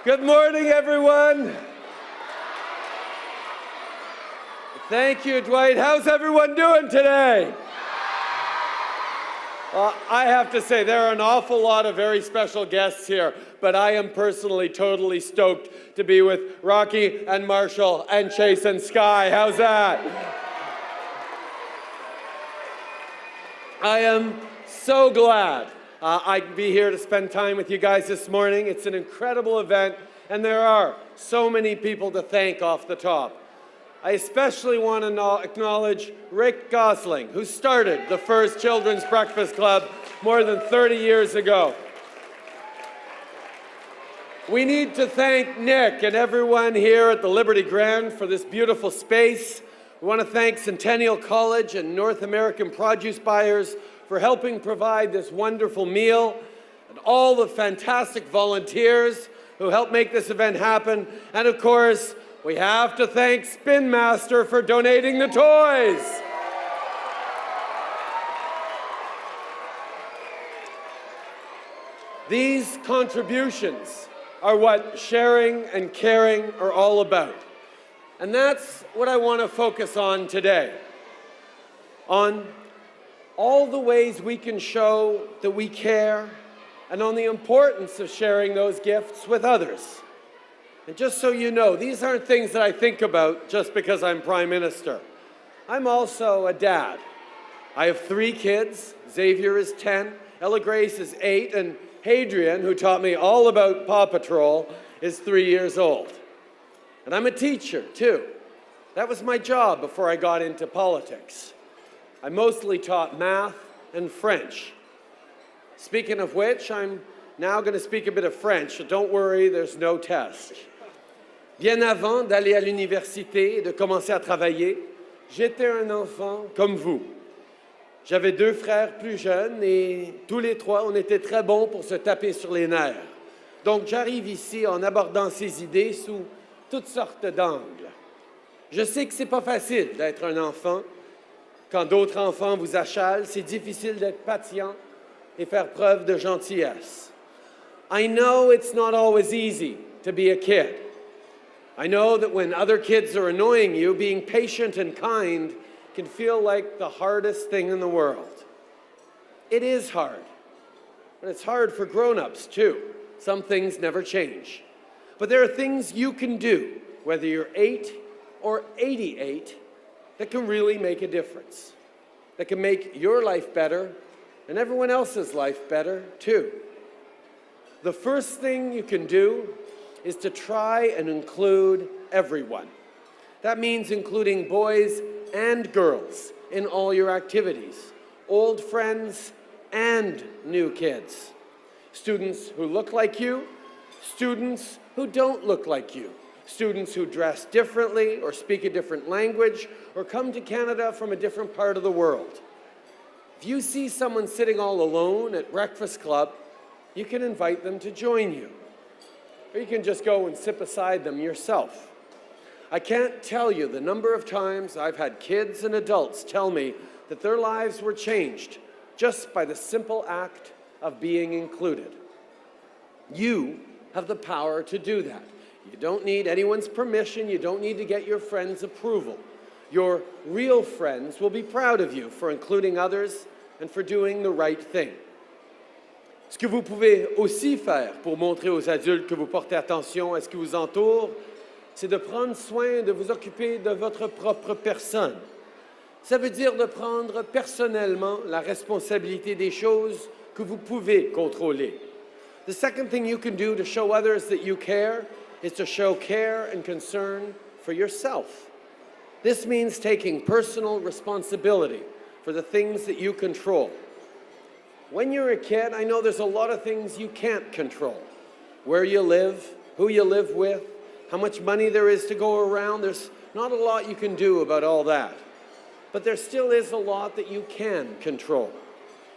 Good morning, everyone. Thank you, Dwight. How's everyone doing today? I have to say, there are an awful lot of very special guests here, but I am personally totally stoked to be with Rocky and Marshall and Chase and Sky. How's that? I am so glad I can be here to spend time with you guys this morning. It's an incredible event, and there are so many people to thank off the top. I especially want to acknowledge Rick Gosling, who started the first Children's Breakfast Club more than 30 years ago. We need to thank Nick and everyone here at the Liberty Grand for this beautiful space. We want to thank Centennial College and North American produce buyers for helping provide this wonderful meal, and all the fantastic volunteers who helped make this event happen, and of course, we have to thank Spin Master for donating the toys. These contributions are what sharing and caring are all about. And that's what I want to focus on today. On all the ways we can show that we care, and on the importance of sharing those gifts with others. And just so you know, these aren't things that I think about just because I'm Prime Minister. I'm also a dad. I have 3 kids. Xavier is 10, Ella Grace is 8, and Hadrian, who taught me all about Paw Patrol, is 3 years old. And I'm a teacher, too. That was my job before I got into politics. I mostly taught math and French. Speaking of which, I'm now going to speak a bit of French, so don't worry, there's no test. Bien avant d'aller à l'université et de commencer à travailler, j'étais un enfant comme vous. J'avais 2 frères plus jeunes et tous les 3, on était très bons pour se taper sur les nerfs. Donc j'arrive ici en abordant ces idées sous toutes sortes d'angles. Je sais que c'est pas facile d'être un enfant. Quand d'autres enfants vous achalent, c'est difficile d'être patient et faire preuve de gentillesse. I know it's not always easy to be a kid. I know that when other kids are annoying you, being patient and kind can feel like the hardest thing in the world. It is hard, but it's hard for grown-ups too. Some things never change. But there are things you can do, whether you're 8 or 88, that can really make a difference, that can make your life better and everyone else's life better too. The first thing you can do is to try and include everyone. That means including boys and girls in all your activities, old friends and new kids, students who look like you, students who don't look like you, students who dress differently or speak a different language or come to Canada from a different part of the world. If you see someone sitting all alone at Breakfast Club, you can invite them to join you. Or you can just go and sit beside them yourself. I can't tell you the number of times I've had kids and adults tell me that their lives were changed just by the simple act of being included. You have the power to do that. You don't need anyone's permission. You don't need to get your friends' approval. Your real friends will be proud of you for including others and for doing the right thing. Ce que vous pouvez aussi faire pour montrer aux adultes que vous portez attention à ce qui vous entoure, c'est de prendre soin de vous occuper de votre propre personne. Ça veut dire de prendre personnellement la responsabilité des choses que vous pouvez contrôler. The second thing you can do to show others that you care is to show care and concern for yourself. This means taking personal responsibility for the things that you control. When you're a kid, I know there's a lot of things you can't control. Where you live, who you live with, how much money there is to go around. There's not a lot you can do about all that. But there still is a lot that you can control.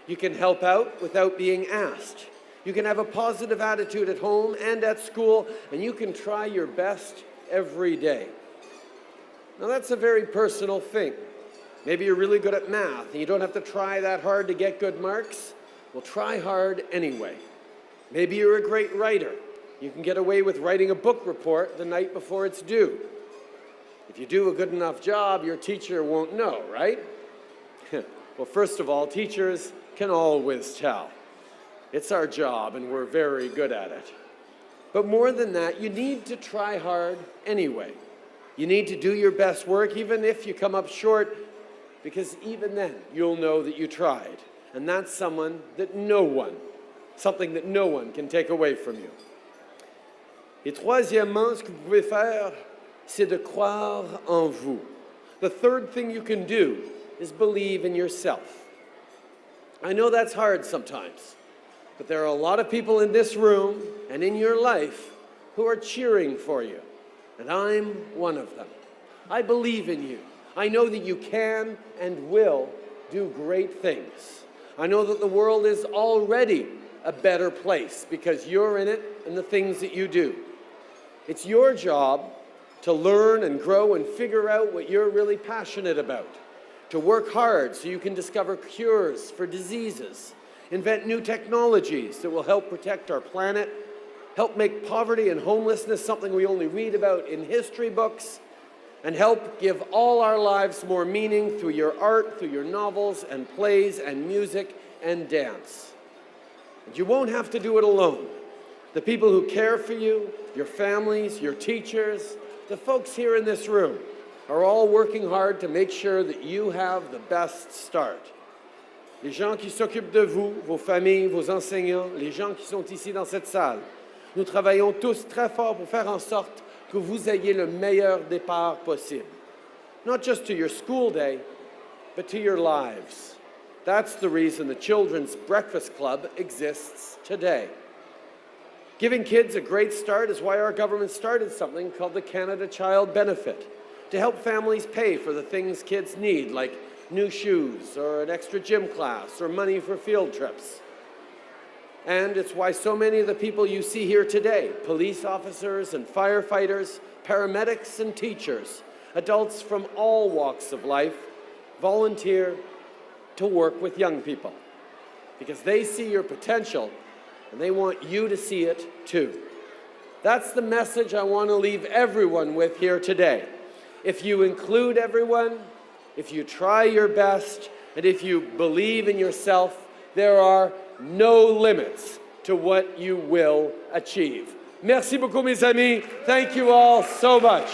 You can help out without being asked. You can have a positive attitude at home and at school, and you can try your best every day. Now that's a very personal thing. Maybe you're really good at math and you don't have to try that hard to get good marks. Well, try hard anyway. Maybe you're a great writer. You can get away with writing a book report the night before it's due. If you do a good enough job, your teacher won't know, right? Well, first of all, teachers can always tell. It's our job, and we're very good at it. But more than that, you need to try hard anyway. You need to do your best work, even if you come up short, because even then, you'll know that you tried. And that's something that no one can take away from you. Et troisièmement, ce que vous pouvez faire, c'est de croire en vous. The third thing you can do is believe in yourself. I know that's hard sometimes, but there are a lot of people in this room and in your life who are cheering for you, and I'm one of them. I believe in you. I know that you can and will do great things. I know that the world is already a better place because you're in it and the things that you do. It's your job to learn and grow and figure out what you're really passionate about, to work hard so you can discover cures for diseases, invent new technologies that will help protect our planet, help make poverty and homelessness something we only read about in history books, and help give all our lives more meaning through your art, through your novels and plays and music and dance. And you won't have to do it alone. The people who care for you, your families, your teachers, the folks here in this room are all working hard to make sure that you have the best start. Les gens qui s'occupent de vous, vos familles, vos enseignants, les gens qui sont ici dans cette salle, nous travaillons tous très fort pour faire en sorte que vous ayez le meilleur départ possible. Not just to your school day, but to your lives. That's the reason the Children's Breakfast Club exists today. Giving kids a great start is why our government started something called the Canada Child Benefit, to help families pay for the things kids need, like new shoes or an extra gym class or money for field trips. And it's why so many of the people you see here today, police officers and firefighters, paramedics and teachers, adults from all walks of life, volunteer to work with young people, because they see your potential and they want you to see it too. That's the message I want to leave everyone with here today. If you include everyone, if you try your best, and if you believe in yourself, there are no limits to what you will achieve. Merci beaucoup, mes amis. Thank you all so much.